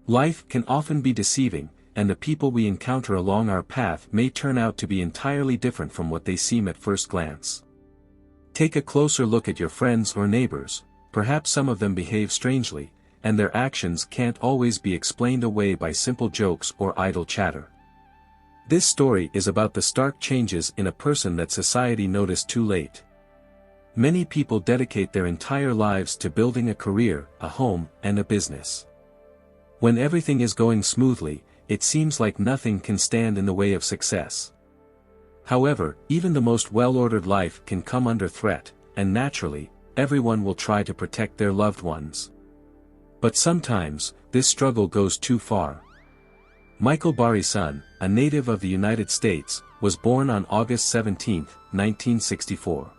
Life can often be deceiving, and the people we encounter along our path may turn out to be entirely different from what they seem at first glance. Take a closer look at your friends or neighbors. Perhaps some of them behave strangely, and their actions can't always be explained away by simple jokes or idle chatter. This story is about the stark changes in a person that society noticed too late. Many people dedicate their entire lives to building a career, a home, and a business. When everything is going smoothly, it seems like nothing can stand in the way of success. However, even the most well-ordered life can come under threat, and naturally, everyone will try to protect their loved ones. But sometimes, this struggle goes too far. Michael Barisone, a native of the United States, was born on August 17, 1964.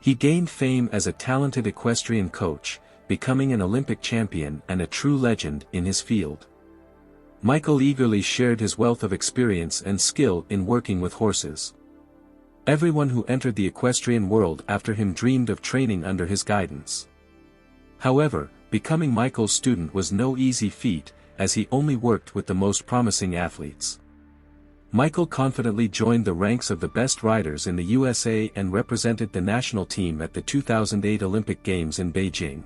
He gained fame as a talented equestrian coach, becoming an Olympic champion and a true legend in his field. Michael eagerly shared his wealth of experience and skill in working with horses. Everyone who entered the equestrian world after him dreamed of training under his guidance. However, becoming Michael's student was no easy feat, as he only worked with the most promising athletes. Michael confidently joined the ranks of the best riders in the USA and represented the national team at the 2008 Olympic Games in Beijing.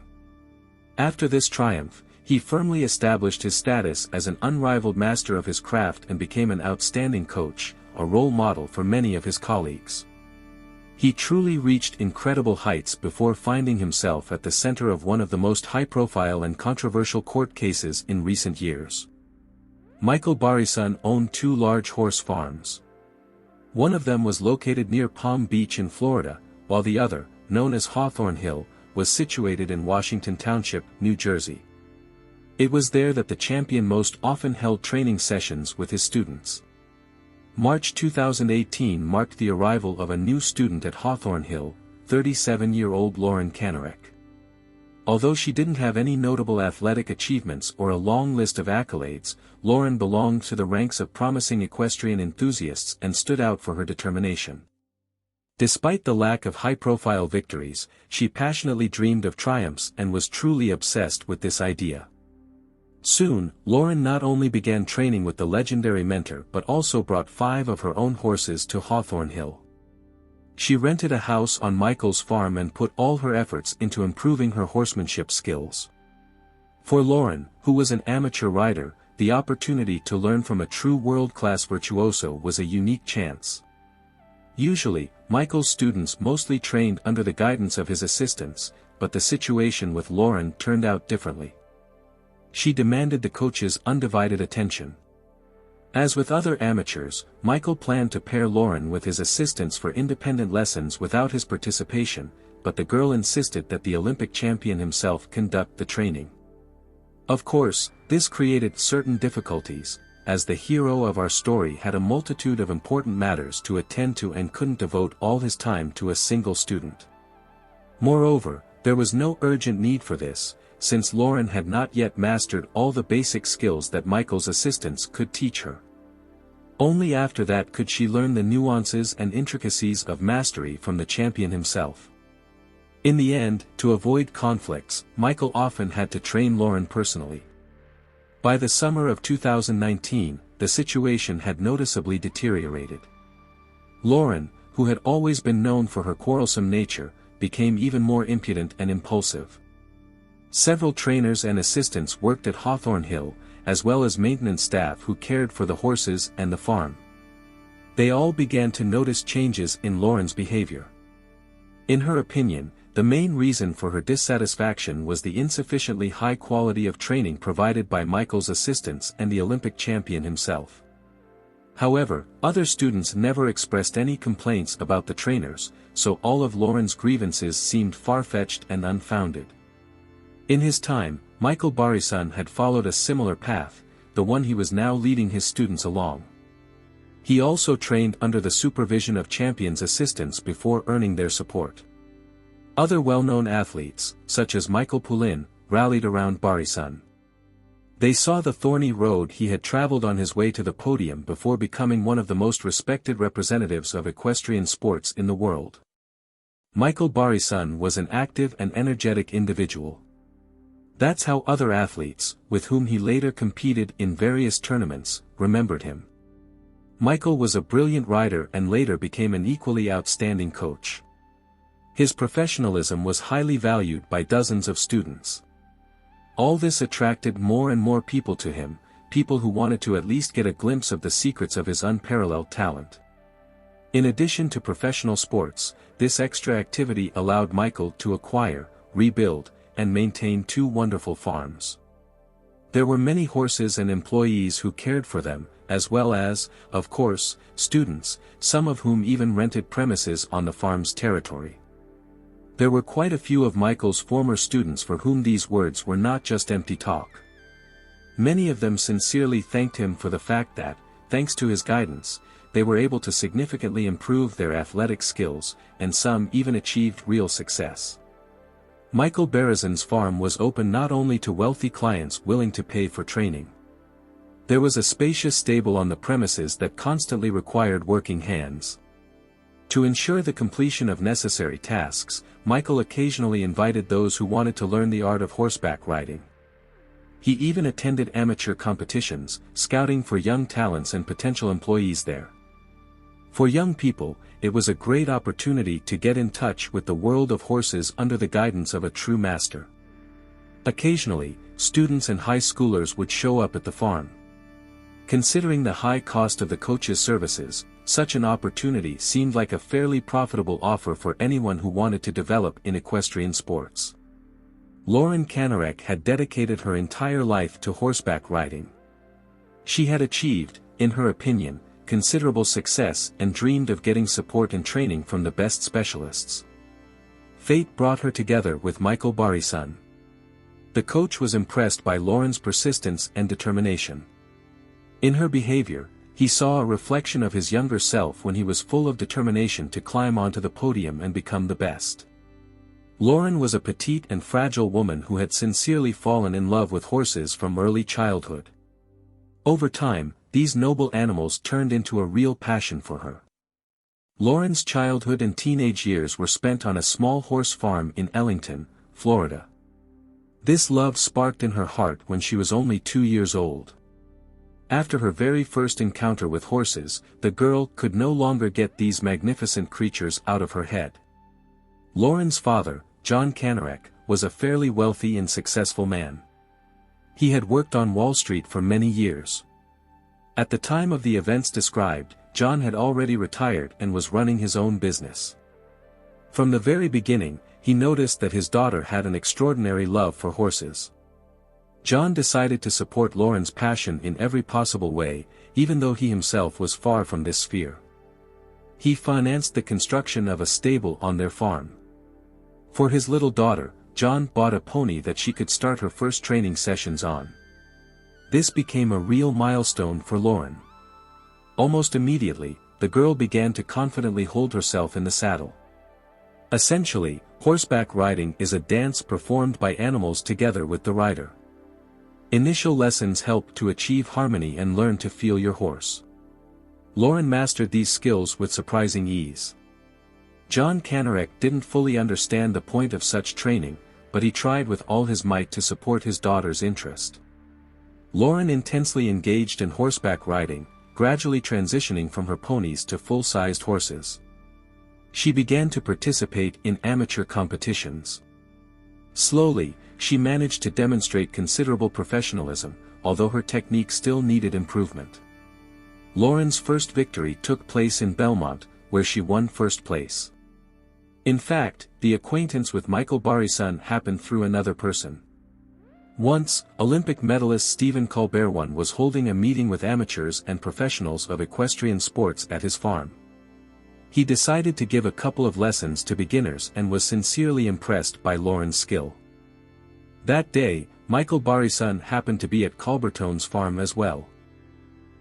After this triumph, he firmly established his status as an unrivaled master of his craft and became an outstanding coach, a role model for many of his colleagues. He truly reached incredible heights before finding himself at the center of one of the most high-profile and controversial court cases in recent years. Michael Barisone owned two large horse farms. One of them was located near Palm Beach in Florida, while the other, known as Hawthorne Hill, was situated in Washington Township, New Jersey. It was there that the champion most often held training sessions with his students. March 2018 marked the arrival of a new student at Hawthorne Hill, 37-year-old Lauren Kanarek. Although she didn't have any notable athletic achievements or a long list of accolades, Lauren belonged to the ranks of promising equestrian enthusiasts and stood out for her determination. Despite the lack of high-profile victories, she passionately dreamed of triumphs and was truly obsessed with this idea. Soon, Lauren not only began training with the legendary mentor but also brought 5 of her own horses to Hawthorne Hill. She rented a house on Michael's farm and put all her efforts into improving her horsemanship skills. For Lauren, who was an amateur rider, the opportunity to learn from a true world-class virtuoso was a unique chance. Usually, Michael's students mostly trained under the guidance of his assistants, but the situation with Lauren turned out differently. She demanded the coach's undivided attention. As with other amateurs, Michael planned to pair Lauren with his assistants for independent lessons without his participation, but the girl insisted that the Olympic champion himself conduct the training. Of course, this created certain difficulties, as the hero of our story had a multitude of important matters to attend to and couldn't devote all his time to a single student. Moreover, there was no urgent need for this, since Lauren had not yet mastered all the basic skills that Michael's assistants could teach her. Only after that could she learn the nuances and intricacies of mastery from the champion himself. In the end, to avoid conflicts, Michael often had to train Lauren personally. By the summer of 2019, the situation had noticeably deteriorated. Lauren, who had always been known for her quarrelsome nature, became even more impudent and impulsive. Several trainers and assistants worked at Hawthorne Hill, as well as maintenance staff who cared for the horses and the farm. They all began to notice changes in Lauren's behavior. In her opinion, the main reason for her dissatisfaction was the insufficiently high quality of training provided by Michael's assistants and the Olympic champion himself. However, other students never expressed any complaints about the trainers, so all of Lauren's grievances seemed far-fetched and unfounded. In his time, Michael Barisone had followed a similar path, the one he was now leading his students along. He also trained under the supervision of champions' assistants before earning their support. Other well-known athletes, such as Michael Poulin, rallied around Barison. They saw the thorny road he had traveled on his way to the podium before becoming one of the most respected representatives of equestrian sports in the world. Michael Barisone was an active and energetic individual. That's how other athletes, with whom he later competed in various tournaments, remembered him. Michael was a brilliant rider and later became an equally outstanding coach. His professionalism was highly valued by dozens of students. All this attracted more and more people to him, people who wanted to at least get a glimpse of the secrets of his unparalleled talent. In addition to professional sports, this extra activity allowed Michael to acquire, rebuild, and maintain 2 wonderful farms. There were many horses and employees who cared for them, as well as, of course, students, some of whom even rented premises on the farm's territory. There were quite a few of Michael's former students for whom these words were not just empty talk. Many of them sincerely thanked him for the fact that, thanks to his guidance, they were able to significantly improve their athletic skills, and some even achieved real success. Michael Barisone's farm was open not only to wealthy clients willing to pay for training. There was a spacious stable on the premises that constantly required working hands. To ensure the completion of necessary tasks, Michael occasionally invited those who wanted to learn the art of horseback riding. He even attended amateur competitions, scouting for young talents and potential employees there. For young people, it was a great opportunity to get in touch with the world of horses under the guidance of a true master. Occasionally, students and high schoolers would show up at the farm. Considering the high cost of the coach's services, such an opportunity seemed like a fairly profitable offer for anyone who wanted to develop in equestrian sports. Lauren Kanarek had dedicated her entire life to horseback riding. She had achieved, in her opinion, considerable success and dreamed of getting support and training from the best specialists. Fate brought her together with Michael Barisone. The coach was impressed by Lauren's persistence and determination. In her behavior, he saw a reflection of his younger self when he was full of determination to climb onto the podium and become the best. Lauren was a petite and fragile woman who had sincerely fallen in love with horses from early childhood. Over time, these noble animals turned into a real passion for her. Lauren's childhood and teenage years were spent on a small horse farm in Ellington, Florida. This love sparked in her heart when she was only 2 years old. After her very first encounter with horses, the girl could no longer get these magnificent creatures out of her head. Lauren's father, John Kanarek, was a fairly wealthy and successful man. He had worked on Wall Street for many years. At the time of the events described, John had already retired and was running his own business. From the very beginning, he noticed that his daughter had an extraordinary love for horses. John decided to support Lauren's passion in every possible way, even though he himself was far from this sphere. He financed the construction of a stable on their farm. For his little daughter, John bought a pony that she could start her first training sessions on. This became a real milestone for Lauren. Almost immediately, the girl began to confidently hold herself in the saddle. Essentially, horseback riding is a dance performed by animals together with the rider. Initial lessons help to achieve harmony and learn to feel your horse. Lauren mastered these skills with surprising ease. John Kanarek didn't fully understand the point of such training, but he tried with all his might to support his daughter's interest. Lauren intensely engaged in horseback riding, gradually transitioning from her ponies to full-sized horses. She began to participate in amateur competitions. Slowly, she managed to demonstrate considerable professionalism, although her technique still needed improvement. Lauren's first victory took place in Belmont, where she won first place. In fact, the acquaintance with Michael Barisone happened through another person. Once, Olympic medalist Stephen Colbert was holding a meeting with amateurs and professionals of equestrian sports at his farm. He decided to give a couple of lessons to beginners and was sincerely impressed by Lauren's skill. That day, Michael Barisone happened to be at Colbertone's farm as well.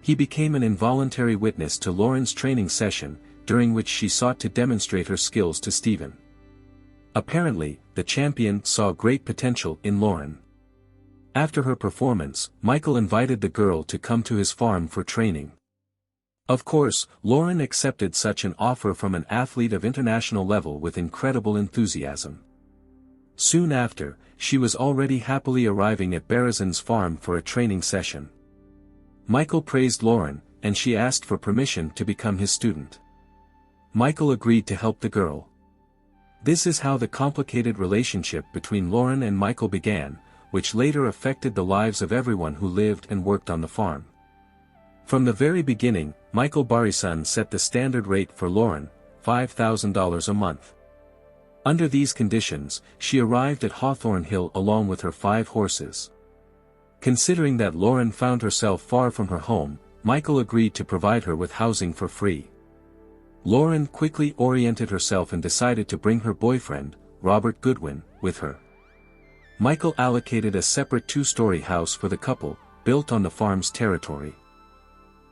He became an involuntary witness to Lauren's training session, during which she sought to demonstrate her skills to Stephen. Apparently, the champion saw great potential in Lauren. After her performance, Michael invited the girl to come to his farm for training. Of course, Lauren accepted such an offer from an athlete of international level with incredible enthusiasm. Soon after, she was already happily arriving at Barison's farm for a training session. Michael praised Lauren, and she asked for permission to become his student. Michael agreed to help the girl. This is how the complicated relationship between Lauren and Michael began, which later affected the lives of everyone who lived and worked on the farm. From the very beginning, Michael Barisone set the standard rate for Lauren, $5,000 a month. Under these conditions, she arrived at Hawthorne Hill along with her 5 horses. Considering that Lauren found herself far from her home, Michael agreed to provide her with housing for free. Lauren quickly oriented herself and decided to bring her boyfriend, Robert Goodwin, with her. Michael allocated a separate 2-story house for the couple, built on the farm's territory.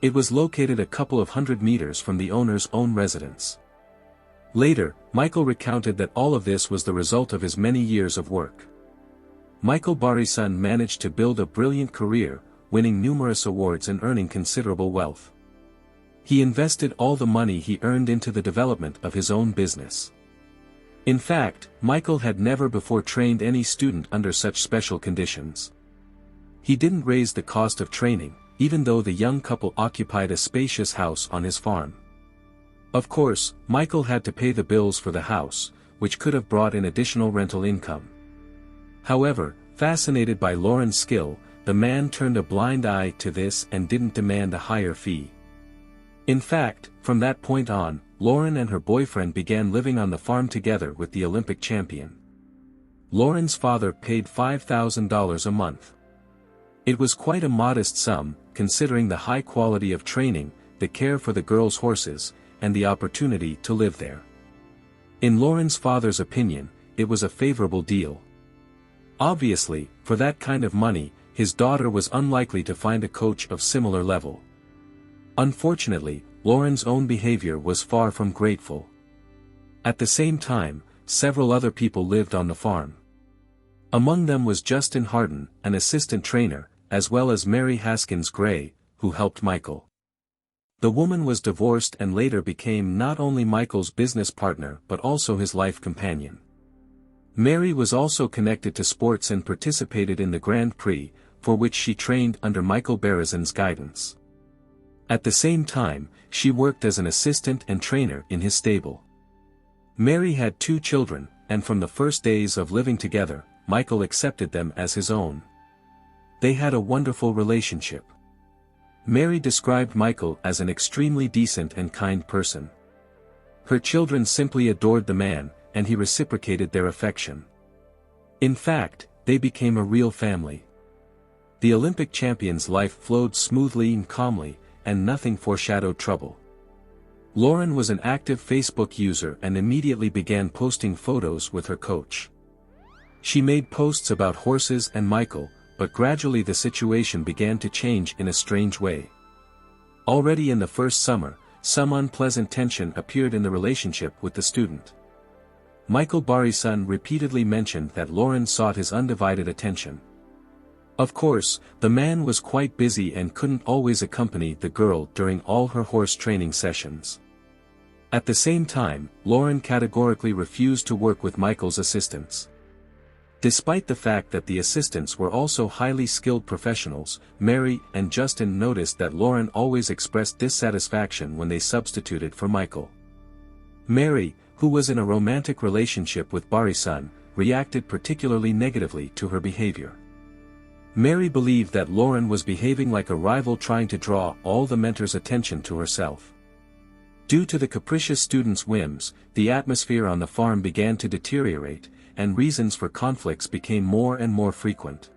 It was located a couple of hundred meters from the owner's own residence. Later, Michael recounted that all of this was the result of his many years of work. Michael Barisone managed to build a brilliant career, winning numerous awards and earning considerable wealth. He invested all the money he earned into the development of his own business. In fact, Michael had never before trained any student under such special conditions. He didn't raise the cost of training, even though the young couple occupied a spacious house on his farm. Of course, Michael had to pay the bills for the house, which could have brought in additional rental income. However, fascinated by Lauren's skill, the man turned a blind eye to this and didn't demand a higher fee. In fact, from that point on, Lauren and her boyfriend began living on the farm together with the Olympic champion. Lauren's father paid $5,000 a month. It was quite a modest sum, considering the high quality of training, the care for the girls' horses, and the opportunity to live there. In Lauren's father's opinion, it was a favorable deal. Obviously, for that kind of money, his daughter was unlikely to find a coach of similar level. Unfortunately, Lauren's own behavior was far from grateful. At the same time, several other people lived on the farm. Among them was Justin Harden, an assistant trainer, as well as Mary Haskins Gray, who helped Michael. The woman was divorced and later became not only Michael's business partner but also his life companion. Mary was also connected to sports and participated in the Grand Prix, for which she trained under Michael Barisone's guidance. At the same time, she worked as an assistant and trainer in his stable. Mary had 2 children, and from the first days of living together, Michael accepted them as his own. They had a wonderful relationship. Mary described Michael as an extremely decent and kind person. Her children simply adored the man, and he reciprocated their affection. In fact, they became a real family. The Olympic champion's life flowed smoothly and calmly, and nothing foreshadowed trouble. Lauren was an active Facebook user and immediately began posting photos with her coach. She made posts about horses and Michael, but gradually the situation began to change in a strange way. Already in the first summer, some unpleasant tension appeared in the relationship with the student. Michael Barisone repeatedly mentioned that Lauren sought his undivided attention. Of course, the man was quite busy and couldn't always accompany the girl during all her horse training sessions. At the same time, Lauren categorically refused to work with Michael's assistants. Despite the fact that the assistants were also highly skilled professionals, Mary and Justin noticed that Lauren always expressed dissatisfaction when they substituted for Michael. Mary, who was in a romantic relationship with Barison, reacted particularly negatively to her behavior. Mary believed that Lauren was behaving like a rival trying to draw all the mentor's attention to herself. Due to the capricious student's whims, the atmosphere on the farm began to deteriorate, and reasons for conflicts became more and more frequent.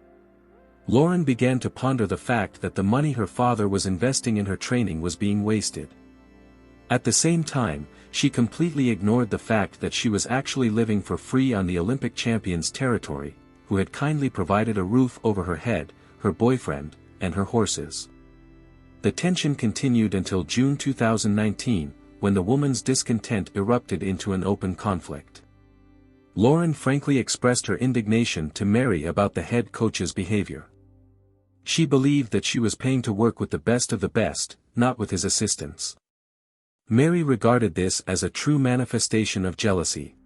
Lauren began to ponder the fact that the money her father was investing in her training was being wasted. At the same time, she completely ignored the fact that she was actually living for free on the Olympic champion's territory, who had kindly provided a roof over her head, her boyfriend, and her horses. The tension continued until June 2019, when the woman's discontent erupted into an open conflict. Lauren frankly expressed her indignation to Mary about the head coach's behavior. She believed that she was paying to work with the best of the best, not with his assistants. Mary regarded this as a true manifestation of jealousy.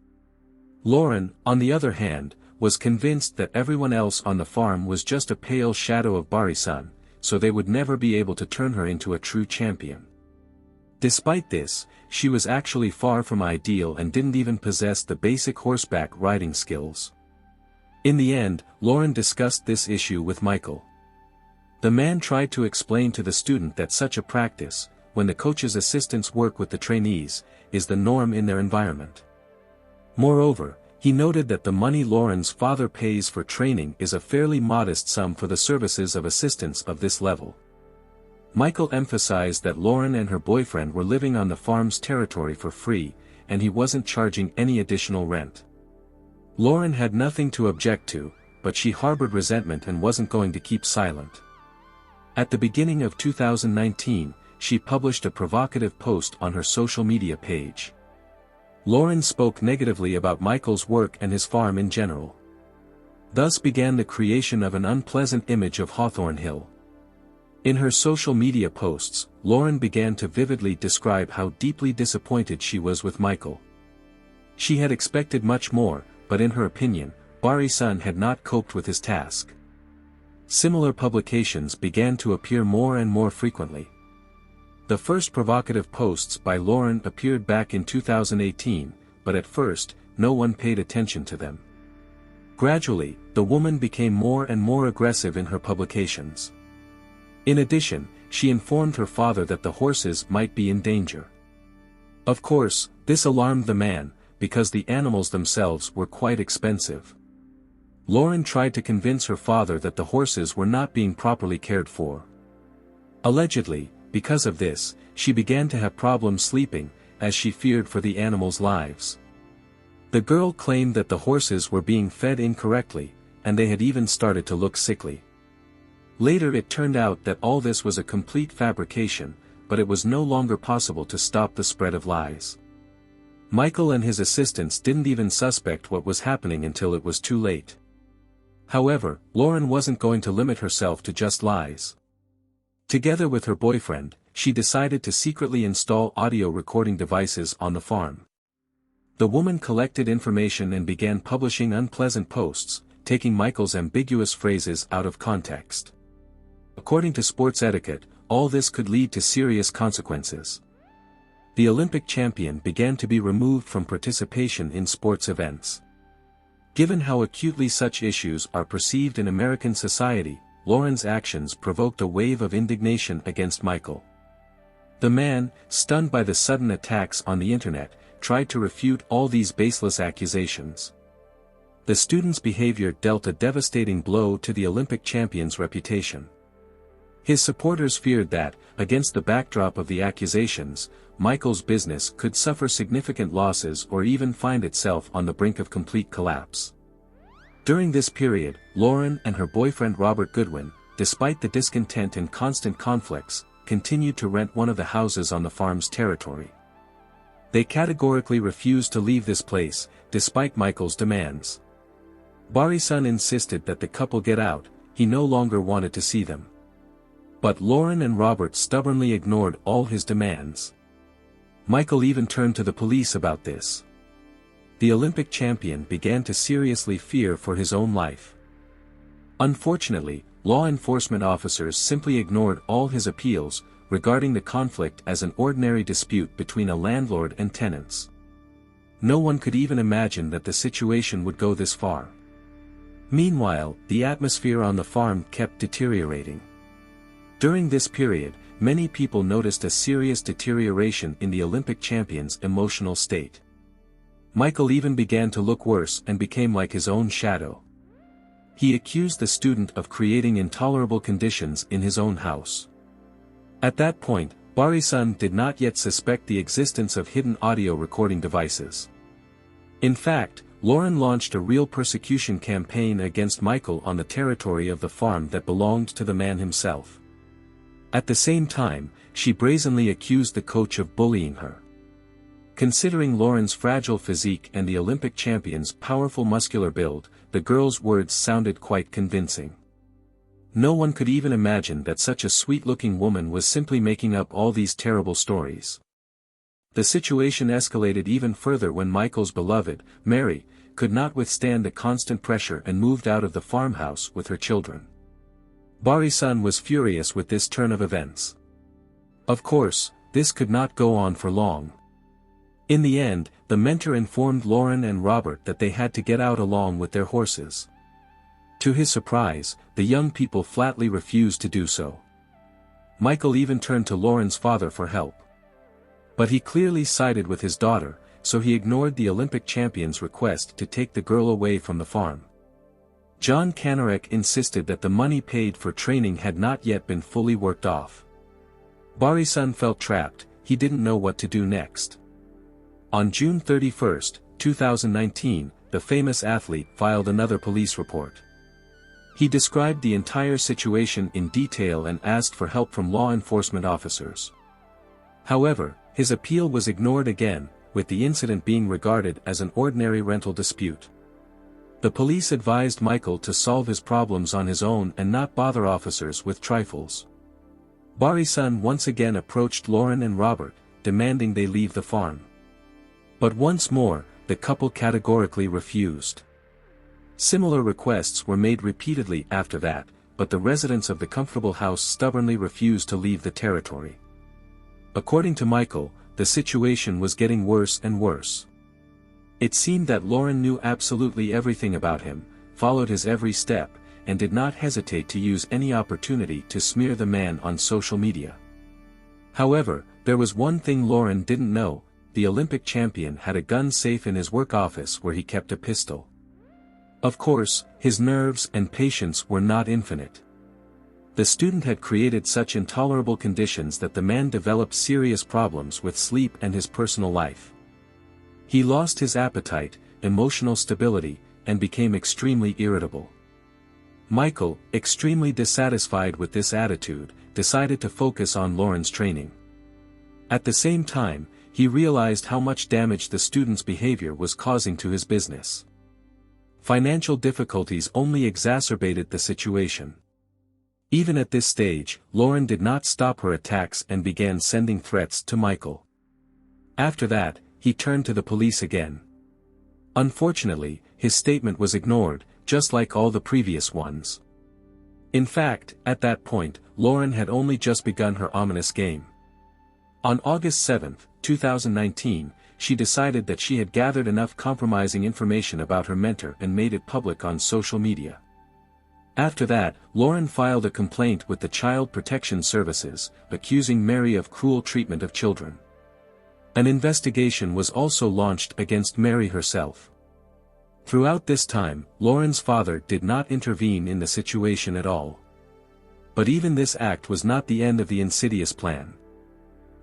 Lauren, on the other hand, was convinced that everyone else on the farm was just a pale shadow of Barison, so they would never be able to turn her into a true champion. Despite this, she was actually far from ideal and didn't even possess the basic horseback riding skills. In the end, Lauren discussed this issue with Michael. The man tried to explain to the student that such a practice, when the coach's assistants work with the trainees, is the norm in their environment. Moreover, he noted that the money Lauren's father pays for training is a fairly modest sum for the services of assistants of this level. Michael emphasized that Lauren and her boyfriend were living on the farm's territory for free, and he wasn't charging any additional rent. Lauren had nothing to object to, but she harbored resentment and wasn't going to keep silent. At the beginning of 2019, she published a provocative post on her social media page. Lauren spoke negatively about Michael's work and his farm in general. Thus began the creation of an unpleasant image of Hawthorne Hill. In her social media posts, Lauren began to vividly describe how deeply disappointed she was with Michael. She had expected much more, but in her opinion, Barison had not coped with his task. Similar publications began to appear more and more frequently. The first provocative posts by Lauren appeared back in 2018, but at first, no one paid attention to them. Gradually, the woman became more and more aggressive in her publications. In addition, she informed her father that the horses might be in danger. Of course, this alarmed the man, because the animals themselves were quite expensive. Lauren tried to convince her father that the horses were not being properly cared for. Allegedly, because of this, she began to have problems sleeping, as she feared for the animals' lives. The girl claimed that the horses were being fed incorrectly, and they had even started to look sickly. Later it turned out that all this was a complete fabrication, but it was no longer possible to stop the spread of lies. Michael and his assistants didn't even suspect what was happening until it was too late. However, Lauren wasn't going to limit herself to just lies. Together with her boyfriend, she decided to secretly install audio recording devices on the farm. The woman collected information and began publishing unpleasant posts, taking Michael's ambiguous phrases out of context. According to sports etiquette, all this could lead to serious consequences. The Olympic champion began to be removed from participation in sports events. Given how acutely such issues are perceived in American society, Lauren's actions provoked a wave of indignation against Michael. The man, stunned by the sudden attacks on the internet, tried to refute all these baseless accusations. The student's behavior dealt a devastating blow to the Olympic champion's reputation. His supporters feared that, against the backdrop of the accusations, Michael's business could suffer significant losses or even find itself on the brink of complete collapse. During this period, Lauren and her boyfriend Robert Goodwin, despite the discontent and constant conflicts, continued to rent one of the houses on the farm's territory. They categorically refused to leave this place, despite Michael's demands. Barison insisted that the couple get out, he no longer wanted to see them. But Lauren and Robert stubbornly ignored all his demands. Michael even turned to the police about this. The Olympic champion began to seriously fear for his own life. Unfortunately, law enforcement officers simply ignored all his appeals, regarding the conflict as an ordinary dispute between a landlord and tenants. No one could even imagine that the situation would go this far. Meanwhile, the atmosphere on the farm kept deteriorating. During this period, many people noticed a serious deterioration in the Olympic champion's emotional state. Michael even began to look worse and became like his own shadow. He accused the student of creating intolerable conditions in his own house. At that point, Barison did not yet suspect the existence of hidden audio recording devices. In fact, Lauren launched a real persecution campaign against Michael on the territory of the farm that belonged to the man himself. At the same time, she brazenly accused the coach of bullying her. Considering Lauren's fragile physique and the Olympic champion's powerful muscular build, the girl's words sounded quite convincing. No one could even imagine that such a sweet-looking woman was simply making up all these terrible stories. The situation escalated even further when Michael's beloved, Mary, could not withstand the constant pressure and moved out of the farmhouse with her children. Barison was furious with this turn of events. Of course, this could not go on for long. In the end, the mentor informed Lauren and Robert that they had to get out along with their horses. To his surprise, the young people flatly refused to do so. Michael even turned to Lauren's father for help. But he clearly sided with his daughter, so he ignored the Olympic champion's request to take the girl away from the farm. Lauren Kanarek insisted that the money paid for training had not yet been fully worked off. Barison felt trapped, he didn't know what to do next. On June 31, 2019, the famous athlete filed another police report. He described the entire situation in detail and asked for help from law enforcement officers. However, his appeal was ignored again, with the incident being regarded as an ordinary rental dispute. The police advised Michael to solve his problems on his own and not bother officers with trifles. Barison once again approached Lauren and Robert, demanding they leave the farm. But once more, the couple categorically refused. Similar requests were made repeatedly after that, but the residents of the comfortable house stubbornly refused to leave the territory. According to Michael, the situation was getting worse and worse. It seemed that Lauren knew absolutely everything about him, followed his every step, and did not hesitate to use any opportunity to smear the man on social media. However, there was one thing Lauren didn't know: the Olympic champion had a gun safe in his work office where he kept a pistol. Of course, his nerves and patience were not infinite. The student had created such intolerable conditions that the man developed serious problems with sleep and his personal life. He lost his appetite, emotional stability, and became extremely irritable. Michael, extremely dissatisfied with this attitude, decided to focus on Lauren's training. At the same time, he realized how much damage the student's behavior was causing to his business. Financial difficulties only exacerbated the situation. Even at this stage, Lauren did not stop her attacks and began sending threats to Michael. After that, he turned to the police again. Unfortunately, his statement was ignored, just like all the previous ones. In fact, at that point, Lauren had only just begun her ominous game. On August 7, 2019, she decided that she had gathered enough compromising information about her mentor and made it public on social media. After that, Lauren filed a complaint with the Child Protection Services, accusing Mary of cruel treatment of children. An investigation was also launched against Mary herself. Throughout this time, Lauren's father did not intervene in the situation at all. But even this act was not the end of the insidious plan.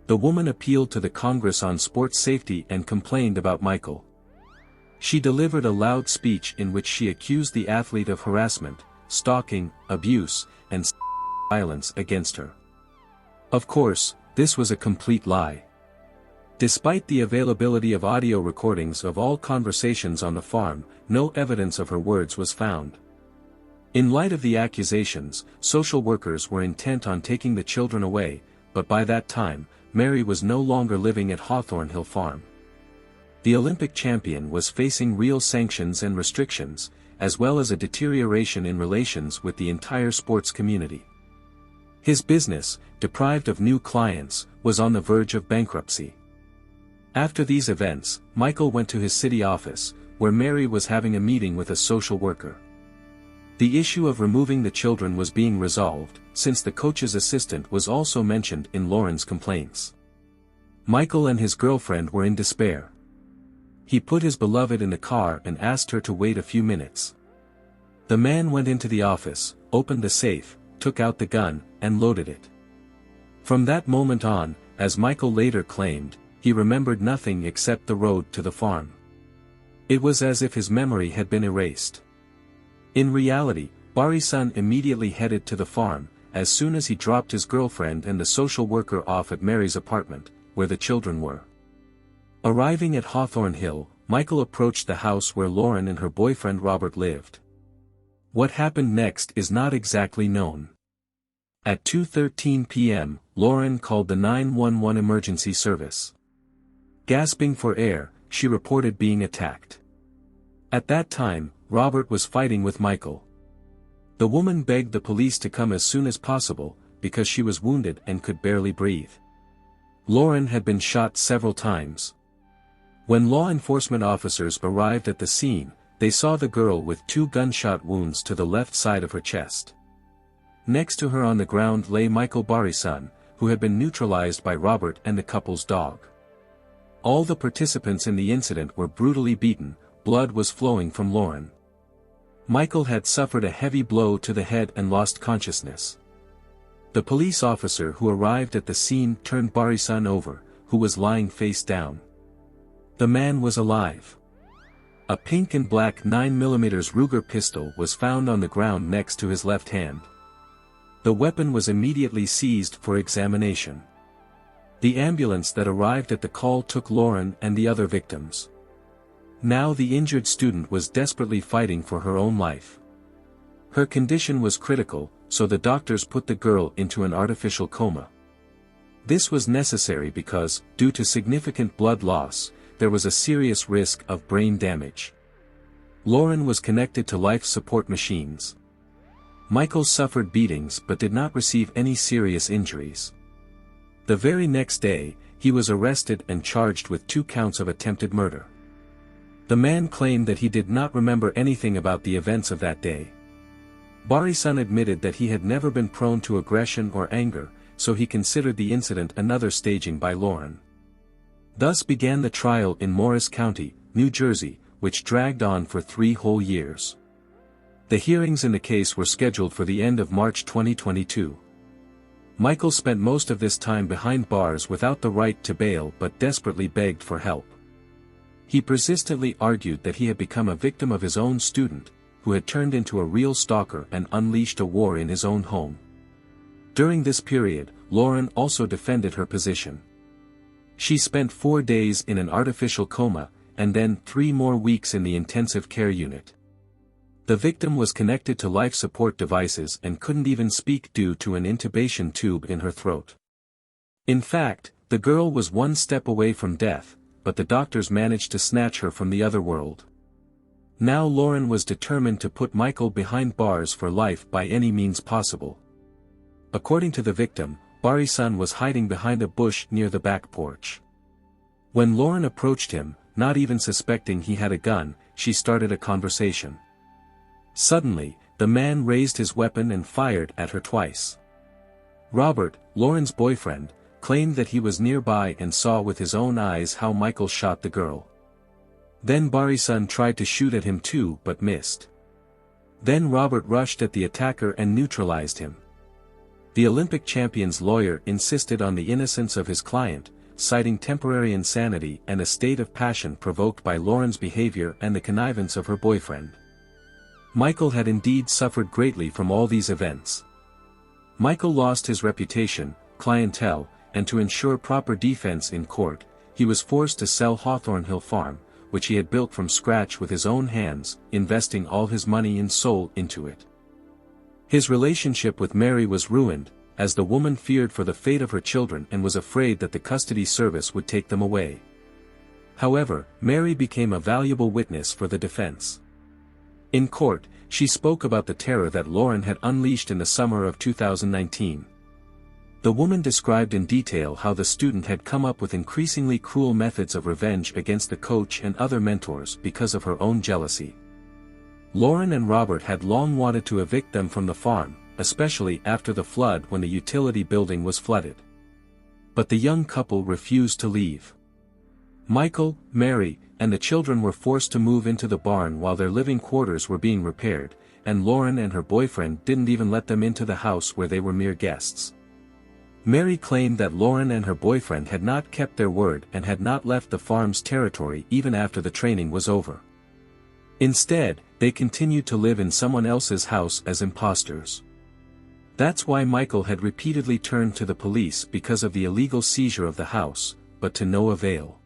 The woman appealed to the Congress on sports safety and complained about Michael. She delivered a loud speech in which she accused the athlete of harassment, stalking, abuse, and violence against her. Of course, this was a complete lie. Despite the availability of audio recordings of all conversations on the farm, no evidence of her words was found. In light of the accusations, social workers were intent on taking the children away, but by that time, Mary was no longer living at Hawthorne Hill Farm. The Olympic champion was facing real sanctions and restrictions, as well as a deterioration in relations with the entire sports community. His business, deprived of new clients, was on the verge of bankruptcy. After these events, Michael went to his city office, where Mary was having a meeting with a social worker. The issue of removing the children was being resolved, since the coach's assistant was also mentioned in Lauren's complaints. Michael and his girlfriend were in despair. He put his beloved in the car and asked her to wait a few minutes. The man went into the office, opened the safe, took out the gun, and loaded it. From that moment on, as Michael later claimed, he remembered nothing except the road to the farm. It was as if his memory had been erased. In reality, Barison immediately headed to the farm, as soon as he dropped his girlfriend and the social worker off at Mary's apartment, where the children were. Arriving at Hawthorne Hill, Michael approached the house where Lauren and her boyfriend Robert lived. What happened next is not exactly known. At 2:13 p.m., Lauren called the 911 emergency service. Gasping for air, she reported being attacked. At that time, Robert was fighting with Michael. The woman begged the police to come as soon as possible, because she was wounded and could barely breathe. Lauren had been shot several times. When law enforcement officers arrived at the scene, they saw the girl with 2 gunshot wounds to the left side of her chest. Next to her on the ground lay Michael Barisone, who had been neutralized by Robert and the couple's dog. All the participants in the incident were brutally beaten, blood was flowing from Lauren. Michael had suffered a heavy blow to the head and lost consciousness. The police officer who arrived at the scene turned Barison over, who was lying face down. The man was alive. A pink and black 9mm Ruger pistol was found on the ground next to his left hand. The weapon was immediately seized for examination. The ambulance that arrived at the call took Lauren and the other victims. Now the injured student was desperately fighting for her own life. Her condition was critical, so the doctors put the girl into an artificial coma. This was necessary because, due to significant blood loss, there was a serious risk of brain damage. Lauren was connected to life support machines. Michael suffered beatings but did not receive any serious injuries. The very next day, he was arrested and charged with 2 counts of attempted murder. The man claimed that he did not remember anything about the events of that day. Barison admitted that he had never been prone to aggression or anger, so he considered the incident another staging by Lauren. Thus began the trial in Morris County, New Jersey, which dragged on for 3 whole years. The hearings in the case were scheduled for the end of March 2022. Michael spent most of this time behind bars without the right to bail but desperately begged for help. He persistently argued that he had become a victim of his own student, who had turned into a real stalker and unleashed a war in his own home. During this period, Lauren also defended her position. She spent 4 days in an artificial coma, and then 3 more weeks in the intensive care unit. The victim was connected to life support devices and couldn't even speak due to an intubation tube in her throat. In fact, the girl was 1 step away from death, but the doctors managed to snatch her from the other world. Now Lauren was determined to put Michael behind bars for life by any means possible. According to the victim, Barison was hiding behind a bush near the back porch. When Lauren approached him, not even suspecting he had a gun, she started a conversation. Suddenly, the man raised his weapon and fired at her twice. Robert, Lauren's boyfriend, claimed that he was nearby and saw with his own eyes how Michael shot the girl. Then Barison tried to shoot at him too but missed. Then Robert rushed at the attacker and neutralized him. The Olympic champion's lawyer insisted on the innocence of his client, citing temporary insanity and a state of passion provoked by Lauren's behavior and the connivance of her boyfriend. Michael had indeed suffered greatly from all these events. Michael lost his reputation, clientele, and to ensure proper defense in court, he was forced to sell Hawthorne Hill Farm, which he had built from scratch with his own hands, investing all his money and soul into it. His relationship with Mary was ruined, as the woman feared for the fate of her children and was afraid that the custody service would take them away. However, Mary became a valuable witness for the defense. In court, she spoke about the terror that Lauren had unleashed in the summer of 2019. The woman described in detail how the student had come up with increasingly cruel methods of revenge against the coach and other mentors because of her own jealousy. Lauren and Robert had long wanted to evict them from the farm, especially after the flood when the utility building was flooded. But the young couple refused to leave. Michael, Mary, and the children were forced to move into the barn while their living quarters were being repaired, and Lauren and her boyfriend didn't even let them into the house where they were mere guests. Mary claimed that Lauren and her boyfriend had not kept their word and had not left the farm's territory even after the training was over. Instead, they continued to live in someone else's house as imposters. That's why Michael had repeatedly turned to the police because of the illegal seizure of the house, but to no avail.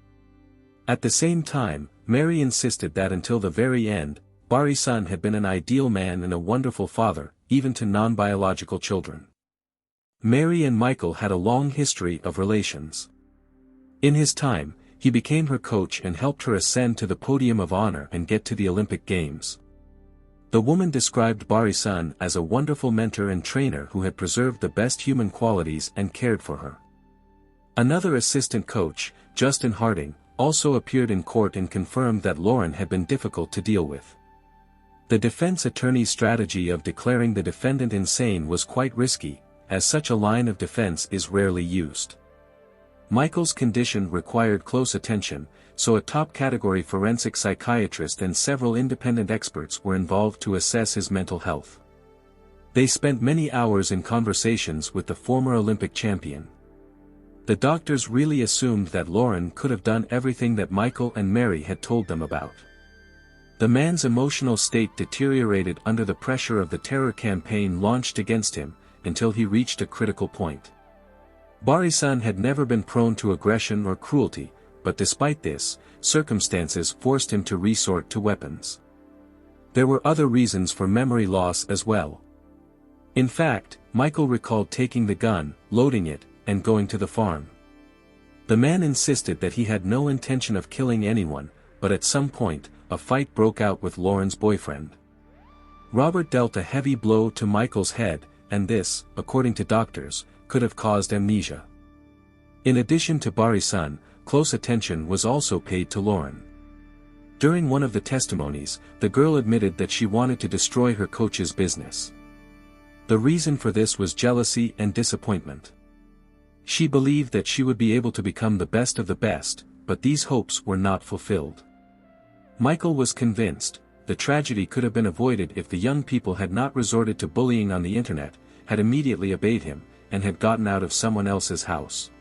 At the same time, Mary insisted that until the very end, Barison had been an ideal man and a wonderful father, even to non-biological children. Mary and Michael had a long history of relations. In his time, He became her coach and helped her ascend to the podium of honor and get to the Olympic Games. The woman described Barison as a wonderful mentor and trainer who had preserved the best human qualities and cared for her. Another assistant coach, Justin Harding, also appeared in court and confirmed that Lauren had been difficult to deal with. The defense attorney's strategy of declaring the defendant insane was quite risky, as such a line of defense is rarely used. Michael's condition required close attention, so a top-category forensic psychiatrist and several independent experts were involved to assess his mental health. They spent many hours in conversations with the former Olympic champion. The doctors really assumed that Lauren could have done everything that Michael and Mary had told them about. The man's emotional state deteriorated under the pressure of the terror campaign launched against him, until he reached a critical point. Barison had never been prone to aggression or cruelty, but despite this, circumstances forced him to resort to weapons. There were other reasons for memory loss as well. In fact, Michael recalled taking the gun, loading it, and going to the farm. The man insisted that he had no intention of killing anyone, but at some point, a fight broke out with Lauren's boyfriend. Robert dealt a heavy blow to Michael's head, and this, according to doctors, could have caused amnesia. In addition to Barison, close attention was also paid to Lauren. During one of the testimonies, the girl admitted that she wanted to destroy her coach's business. The reason for this was jealousy and disappointment. She believed that she would be able to become the best of the best, but these hopes were not fulfilled. Michael was convinced, the tragedy could have been avoided if the young people had not resorted to bullying on the internet, had immediately obeyed him, and had gotten out of someone else's house.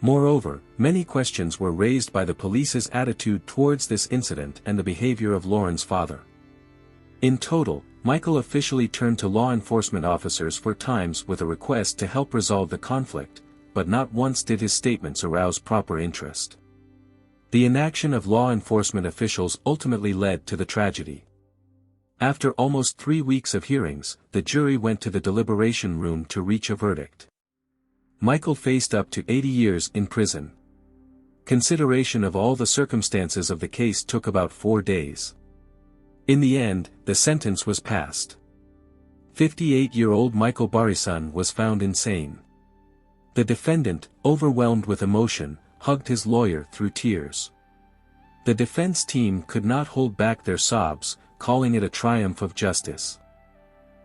Moreover, many questions were raised by the police's attitude towards this incident and the behavior of Lauren's father. In total, Michael officially turned to law enforcement officers 4 times with a request to help resolve the conflict, but not once did his statements arouse proper interest. The inaction of law enforcement officials ultimately led to the tragedy. After almost 3 weeks of hearings, the jury went to the deliberation room to reach a verdict. Michael faced up to 80 years in prison. Consideration of all the circumstances of the case took about 4 days. In the end, the sentence was passed. 58-year-old Michael Barisone was found insane. The defendant, overwhelmed with emotion, hugged his lawyer through tears. The defense team could not hold back their sobs, calling it a triumph of justice.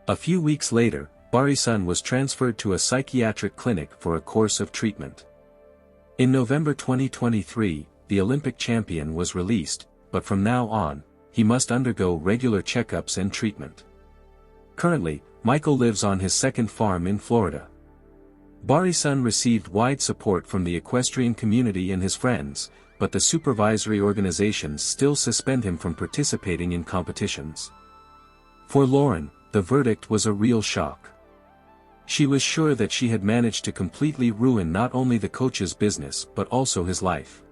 A few weeks later, Barison was transferred to a psychiatric clinic for a course of treatment. In November 2023, the Olympic champion was released, but from now on, he must undergo regular checkups and treatment. Currently, Michael lives on his second farm in Florida. Barison received wide support from the equestrian community and his friends, but the supervisory organizations still suspend him from participating in competitions. For Lauren, the verdict was a real shock. She was sure that she had managed to completely ruin not only the coach's business but also his life.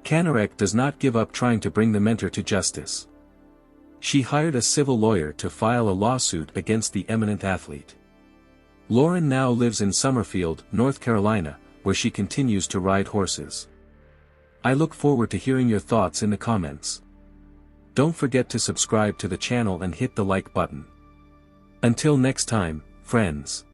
Kanarek does not give up trying to bring the mentor to justice. She hired a civil lawyer to file a lawsuit against the eminent athlete. Lauren now lives in Summerfield, North Carolina, where she continues to ride horses. I look forward to hearing your thoughts in the comments. Don't forget to subscribe to the channel and hit the like button. Until next time, friends.